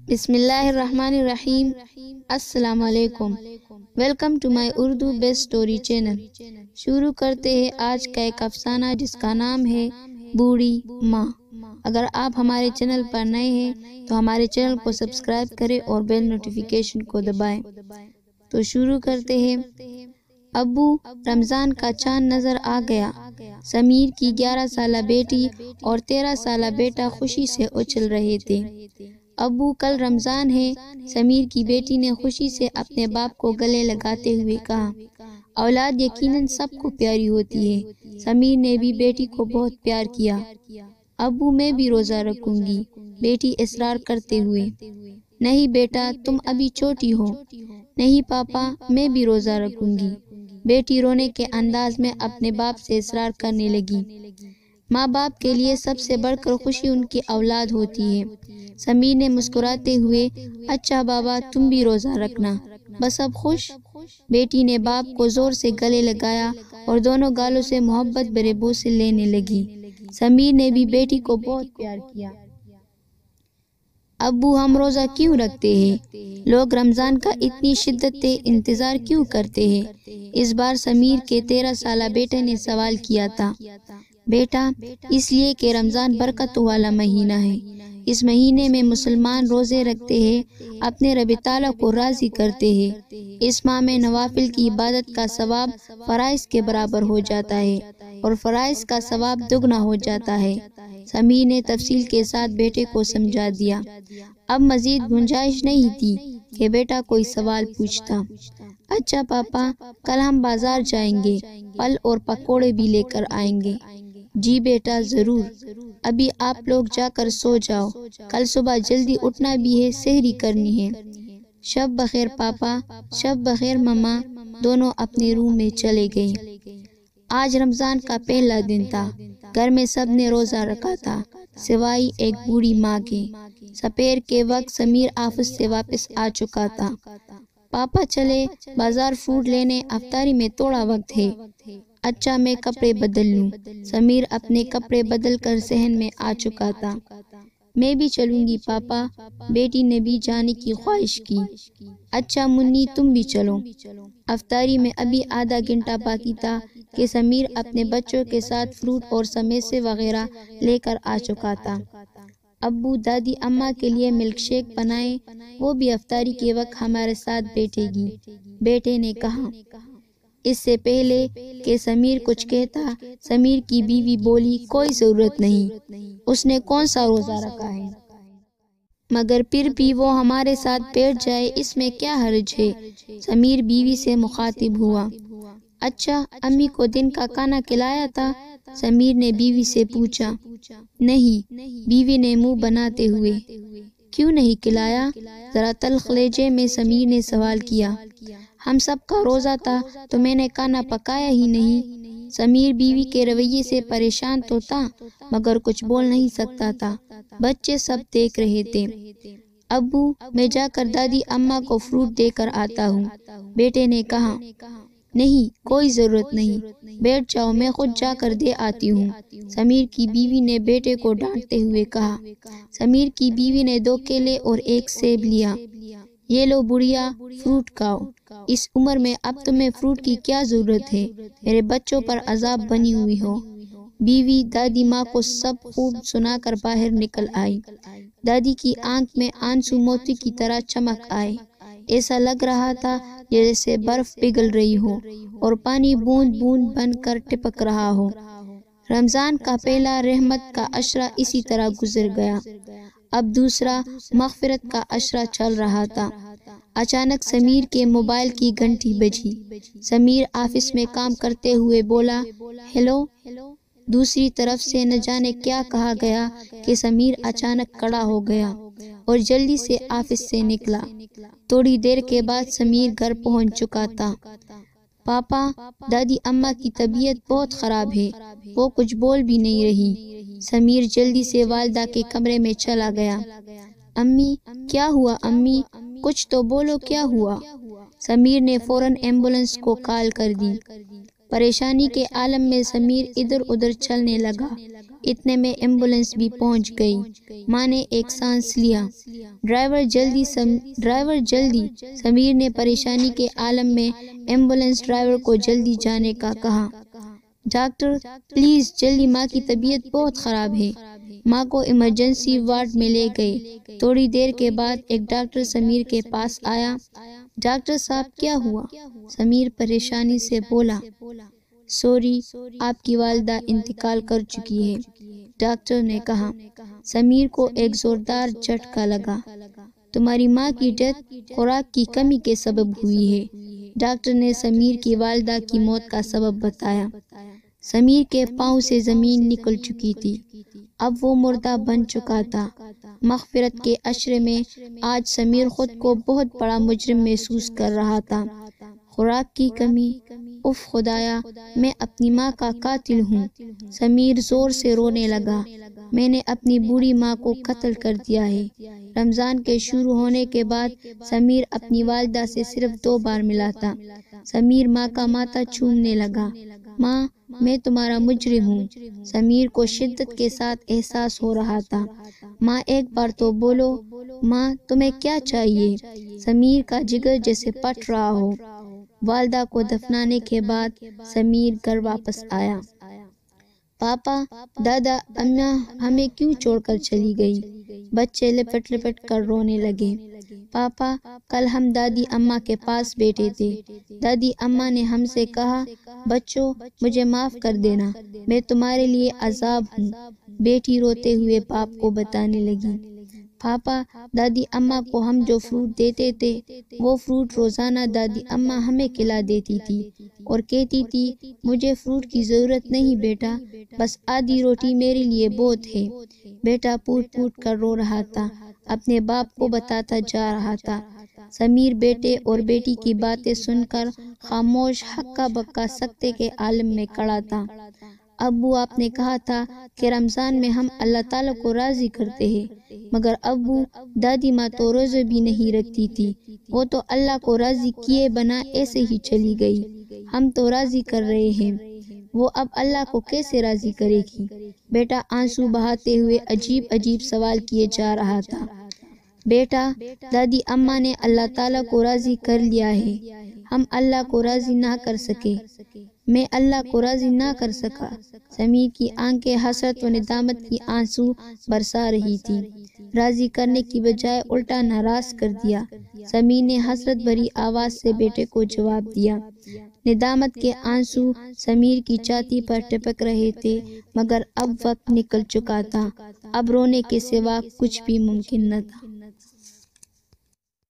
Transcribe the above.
بسم اللہ الرحمن الرحیم۔ السلام علیکم، welcome to my Urdu best story channel. شروع کرتے ہیں آج کا ایک افسانہ جس کا نام ہے بوڑھی ماں۔ اگر آپ ہمارے چینل پر نئے ہیں تو ہمارے چینل کو سبسکرائب کریں اور بیل نوٹیفیکیشن کو دبائیں۔ تو شروع کرتے ہیں۔ ابو، رمضان کا چاند نظر آ گیا۔ سمیر کی 11 سالہ بیٹی اور 13 سالہ بیٹا خوشی سے اچھل رہے تھے۔ ابو، کل رمضان ہے، سمیر کی بیٹی نے خوشی سے اپنے باپ کو گلے لگاتے ہوئے کہا۔ اولاد یقیناً سب کو پیاری ہوتی ہے۔ سمیر نے بھی بیٹی کو بہت پیار کیا۔ ابو، میں بھی روزہ رکھوں گی، بیٹی اصرار کرتے ہوئے۔ نہیں بیٹا، تم ابھی چھوٹی ہو۔ نہیں پاپا، میں بھی روزہ رکھوں گی، بیٹی رونے کے انداز میں اپنے باپ سے اصرار کرنے لگی۔ ماں باپ کے لیے سب سے بڑھ کر خوشی ان کی اولاد ہوتی ہے۔ سمیر نے مسکراتے ہوئے، اچھا بابا، تم بھی روزہ رکھنا، بس اب خوش؟ بیٹی نے باپ کو زور سے گلے لگایا اور دونوں گالوں سے محبت بھرے بوسے لینے لگی۔ سمیر نے بھی بیٹی کو بہت پیار کیا۔ ابو، ہم روزہ کیوں رکھتے ہیں؟ لوگ رمضان کا اتنی شدت سے انتظار کیوں کرتے ہیں؟ اس بار سمیر کے 13 سالہ بیٹے نے سوال کیا تھا۔ بیٹا، اس لیے کہ رمضان برکت والا مہینہ ہے۔ اس مہینے میں مسلمان روزے رکھتے ہیں، اپنے رب تعالیٰ کو راضی کرتے ہیں۔ اس ماہ میں نوافل کی عبادت کا ثواب فرائض کے برابر ہو جاتا ہے اور فرائض کا ثواب دگنا ہو جاتا ہے۔ سمیر نے تفصیل کے ساتھ بیٹے کو سمجھا دیا۔ اب مزید گنجائش نہیں تھی کہ بیٹا کوئی سوال پوچھتا۔ اچھا پاپا، کل ہم بازار جائیں گے، پھل اور پکوڑے بھی لے کر آئیں گے۔ جی بیٹا، ضرور۔ ابھی آپ لوگ جا کر سو جاؤ، کل صبح جلدی اٹھنا بھی ہے، سحری کرنی ہے۔ شب بخیر پاپا، شب بخیر مما۔ دونوں اپنے روم میں چلے گئے۔ آج رمضان کا پہلا دن تھا۔ گھر میں سب نے روزہ رکھا تھا سوائے ایک بوڑھی ماں کے۔ سپہر کے وقت سمیر آفس سے واپس آ چکا تھا۔ پاپا چلے بازار فوڈ لینے، افطاری میں تھوڑا وقت ہے۔ اچھا، میں کپڑے بدل لوں۔ سمیر اپنے کپڑے بدل کر صحن میں آ چکا تھا۔ میں بھی چلوں گی پاپا، بیٹی نے بھی جانے کی خواہش کی۔ اچھا منی، تم بھی چلو۔ افطاری میں ابھی آدھا گھنٹہ باقی تھا کہ سمیر اپنے بچوں کے ساتھ فروٹ اور سموسے وغیرہ لے کر آ چکا تھا۔ ابو، دادی اماں کے لیے ملک شیک بنائیں، وہ بھی افطاری کے وقت ہمارے ساتھ بیٹھے گی، بیٹے نے کہا۔ اس سے پہلے کہ سمیر کچھ کہتا، سمیر کی بیوی بولی، کوئی ضرورت نہیں، اس نے کون سا روزہ رکھا ہے، مگر پھر بھی وہ ہمارے ساتھ بیٹھ جائے، اس میں کیا حرج ہے؟ سمیر بیوی سے مخاطب ہوا۔ اچھا، امی کو دن کا کھانا کھلایا تھا؟ سمیر نے بیوی سے پوچھا۔ نہیں، بیوی نے منہ بناتے ہوئے۔ کیوں نہیں کھلایا؟ ذرا تلخ لہجے میں سمیر نے سوال کیا۔ ہم سب کا روزہ تھا تو میں نے کھانا پکایا ہی نہیں۔ سمیر بیوی کے رویے سے پریشان تو تھا مگر کچھ بول نہیں سکتا تھا، بچے سب دیکھ رہے تھے۔ ابو، میں جا کر دادی اماں کو فروٹ دے کر آتا ہوں، بیٹے نے کہا۔ نہیں، کوئی ضرورت نہیں، بیٹھ جاؤ، میں خود جا کر دے آتی ہوں، سمیر کی بیوی نے بیٹے کو ڈانٹتے ہوئے کہا۔ سمیر کی بیوی نے 2 کیلے اور 1 سیب لیا۔ یہ لو بڑھیا، فروٹ کھاؤ، اس عمر میں اب تمہیں فروٹ کی کیا ضرورت ہے، میرے بچوں پر عذاب بنی ہوئی ہو۔ بیوی دادی ماں کو سب خوب سنا کر باہر نکل آئی۔ دادی کی آنکھ میں آنسو موتی کی طرح چمک آئے، ایسا لگ رہا تھا جیسے برف پگھل رہی ہو اور پانی بوند بوند بن کر ٹپک رہا ہو۔ رمضان کا پہلا رحمت کا عشرہ اسی طرح گزر گیا، اب دوسرا مغفرت کا عشرہ چل رہا تھا۔ اچانک سمیر کے موبائل کی گھنٹی بجی۔ سمیر آفس میں کام کرتے ہوئے بولا، ہیلو۔ دوسری طرف سے نہ جانے کیا کہا گیا کہ سمیر اچانک کھڑا ہو گیا اور جلدی سے آفس سے نکلا۔ تھوڑی دیر کے بعد سمیر گھر پہنچ چکا تھا۔ پاپا، دادی اماں کی طبیعت بہت خراب ہے، وہ کچھ بول بھی نہیں رہی۔ سمیر جلدی سے والدہ کے کمرے میں چلا گیا۔ امی، کیا ہوا امی؟ کچھ تو بولو، کیا ہوا؟ سمیر نے فوراً ایمبولنس کو کال کر دی۔ پریشانی کے عالم میں سمیر ادھر ادھر چلنے لگا۔ اتنے میں ایمبولینس بھی پہنچ گئی۔ ماں نے ایک سانس لیا۔ ڈرائیور جلدی۔ سمیر نے پریشانی کے عالم میں ایمبولینس ڈرائیور کو جلدی جانے کا کہا۔ ڈاکٹر پلیز جلدی، ماں کی طبیعت بہت خراب ہے۔ ماں کو ایمرجنسی وارڈ میں لے گئے۔ تھوڑی دیر کے بعد ایک ڈاکٹر سمیر کے پاس آیا۔ ڈاکٹر صاحب کیا ہوا؟ سمیر پریشانی سے بولا۔ سوری، آپ کی والدہ انتقال کر چکی ہے، ڈاکٹر نے کہا۔ سمیر کو ایک زوردار جھٹکا لگا۔ تمہاری ماں کی ڈیتھ خوراک کی کمی کے سبب ہوئی ہے، ڈاکٹر نے سمیر کی والدہ کی موت کا سبب بتایا۔ سمیر کے پاؤں سے زمین نکل چکی تھی، اب وہ مردہ بن چکا تھا۔ مغفرت کے عشرے میں آج سمیر خود کو بہت بڑا مجرم محسوس کر رہا تھا۔ خوراک کی کمی، اف خدایا، میں اپنی ماں کا قاتل ہوں۔ سمیر زور سے رونے لگا۔ میں نے اپنی بوڑھی ماں کو قتل کر دیا ہے۔ رمضان کے شروع ہونے کے بعد سمیر اپنی والدہ سے صرف 2 بار ملا تھا۔ سمیر ماں کا ماتھا چومنے لگا۔ ماں، میں تمہارا مجرم ہوں۔ سمیر کو شدت کے ساتھ احساس ہو رہا تھا۔ ماں ایک بار تو بولو، ماں تمہیں کیا چاہیے؟ سمیر کا جگر جیسے پھٹ رہا ہو۔ والدہ کو دفنانے کے بعد سمیر گھر واپس آیا۔ پاپا، دادا، اماں ہمیں کیوں چھوڑ کر چلی گئی؟ بچے لپٹ لپٹ کر رونے لگے۔ پاپا، کل ہم دادی اماں کے پاس بیٹھے تھے۔ دادی اماں نے ہم سے کہا، بچوں مجھے معاف کر دینا، میں تمہارے لیے عذاب ہوں۔ بیٹی روتے ہوئے باپ کو بتانے لگی۔ پاپا، دادی اماں کو ہم جو فروٹ دیتے تھے وہ فروٹ روزانہ دادی اماں ہمیں کھلا دیتی تھی اور کہتی تھی، مجھے فروٹ کی ضرورت نہیں بیٹا، بس آدھی روٹی میرے لیے بہت ہے۔ بیٹا پوٹ پوٹ کر رو رہا تھا، اپنے باپ کو بتاتا جا رہا تھا۔ سمیر بیٹے اور بیٹی کی باتیں سن کر خاموش ہکا بکا سکتے کے عالم میں کھڑا تھا۔ ابو، آپ نے کہا تھا کہ رمضان میں ہم اللہ تعالیٰ کو راضی کرتے ہیں، مگر ابو، دادی ماں تو روزے بھی نہیں رکھتی تھی، وہ تو اللہ کو راضی کیے بنا ایسے ہی چلی گئی۔ ہم تو راضی کر رہے ہیں، وہ اب اللہ کو کیسے راضی کرے گی؟ بیٹا آنسو بہاتے ہوئے عجیب عجیب سوال کیے جا رہا تھا۔ بیٹا، دادی اماں نے اللہ تعالیٰ کو راضی کر لیا ہے، ہم اللہ کو راضی نہ کر سکے، میں اللہ کو راضی نہ کر سکا۔ سمیر کی آنکھیں حسرت و ندامت کی آنسو برسا رہی تھی۔ راضی کرنے کی بجائے الٹا ناراض کر دیا۔ سمیر نے حسرت بھری آواز سے بیٹے کو جواب دیا۔ ندامت کے آنسو سمیر کی چھاتی پر ٹپک رہے تھے، مگر اب وقت نکل چکا تھا، اب رونے کے سوا کچھ بھی ممکن نہ تھا۔